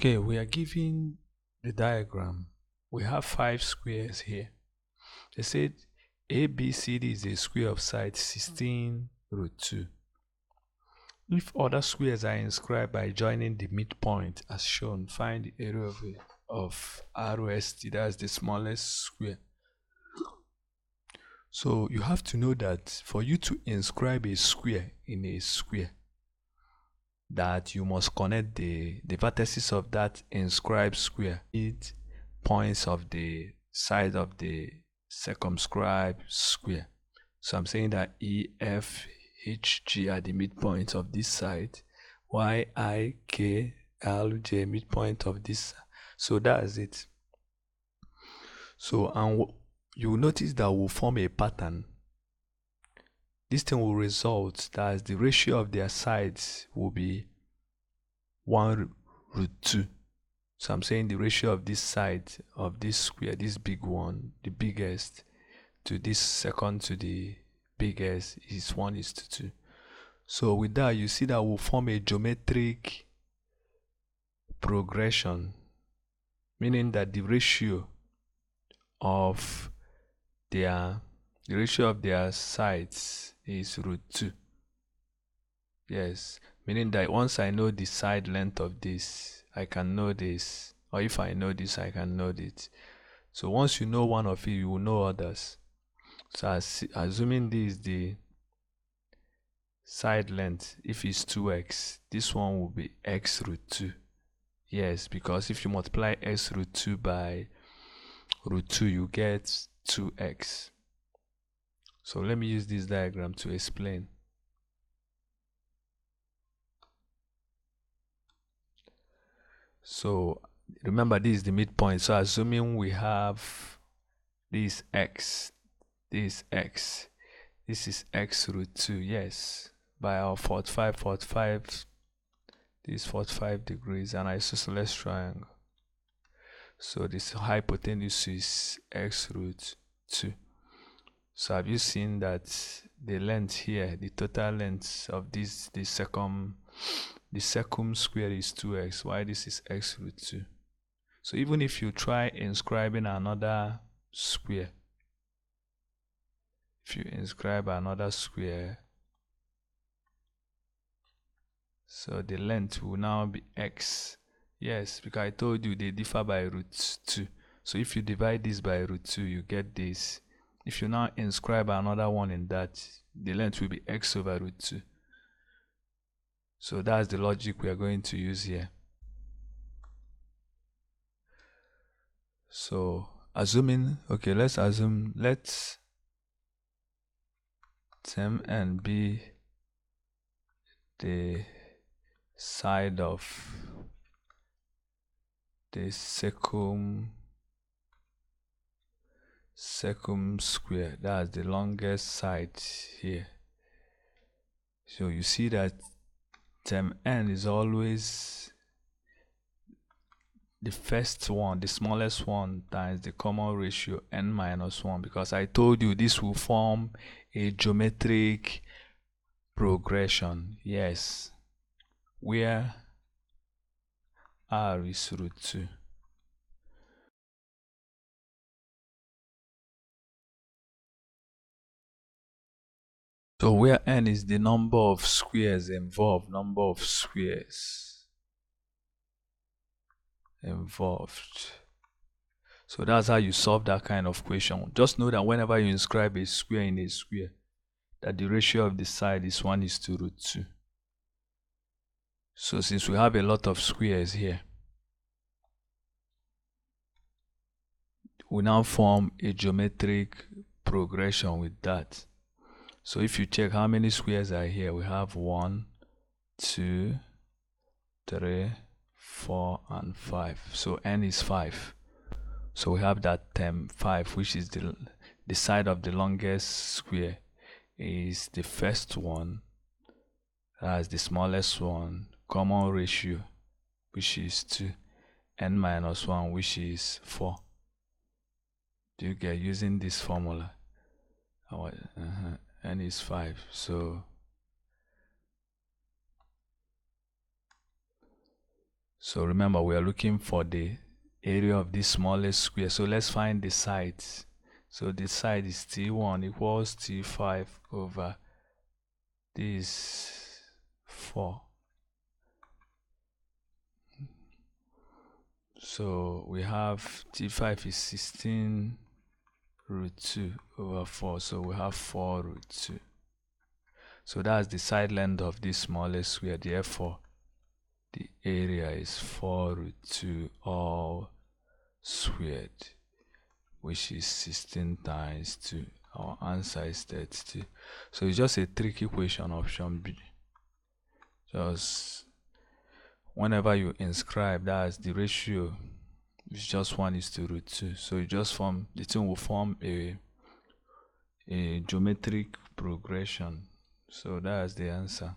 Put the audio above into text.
Okay, we are given the diagram. We have 5 squares here. They said ABCD is a square of side 16 root 2. If other squares are inscribed by joining the midpoint as shown, find the area of ROST, that's the smallest square. So you have to know that for you to inscribe a square in a square, that you must connect the vertices of that inscribed square with points of the side of the circumscribed square. So I'm saying that E, F, H, G are the midpoints of this side, Y, I, K, L, J midpoint of this. So that's it. So and you will notice that we'll form a pattern. This thing will result that the ratio of their sides will be 1 root 2. So I'm saying the ratio of this side of this square, this big one, the biggest, to this second to the biggest is 1:2. So with that, you see that we'll form a geometric progression, meaning that the ratio of their sides is root 2. Yes, meaning that once I know the side length of this, I can know this, or if I know this, I can know it. So once you know one of it, you will know others. So assuming this is the side length, if it's 2x, this one will be x root 2. Yes, because if you multiply x root 2 by root 2, you get 2x. So let me use this diagram to explain. So remember, this is the midpoint. So assuming we have this x, this x, this is x root 2. Yes, by our 45, this is 45 degrees, and isosceles triangle. So this hypotenuse is x root 2. So have you seen that the length here, the total length of this, the circum square is 2x, while this is x root 2. So even if you try inscribing another square, if you inscribe another square, so the length will now be x. Yes, because I told you they differ by root 2. So if you divide this by root 2, you get this. If you now inscribe another one in that, the length will be x over root 2. So that's the logic we are going to use here. So assuming, okay, let's assume, let's term n be the side of the circum square, that's the longest side here. So you see that term n is always the first one, the smallest one, times the common ratio n minus 1, because I told you this will form a geometric progression. Yes, where r is root 2. So where n is the number of squares involved, So that's how you solve that kind of question. Just know that whenever you inscribe a square in a square, that the ratio of the side is 1:2 root 2. So since we have a lot of squares here, we now form a geometric progression with that. So if you check how many squares are here, we have 1, 2, 3, 4, and 5. So n is 5. So we have that term 5, which is the side of the longest square, is the first one, as the smallest one, common ratio, which is 2, n minus 1, which is 4. Do you get using this formula? N is 5. So So remember, we are looking for the area of this smallest square. So let's find the sides. So the side is T1 equals T5 over this 4. So we have T5 is 16 root 2 over 4. So we have 4 root 2. So that's the side length of this smallest square. Therefore, the area is 4 root 2 all squared, which is 16 times 2. Our answer is 32. So it's just a tricky question, option B. Just whenever you inscribe, that's the ratio. It's just 1 is to root 2. So you just form, the two will form a geometric progression. So that's the answer.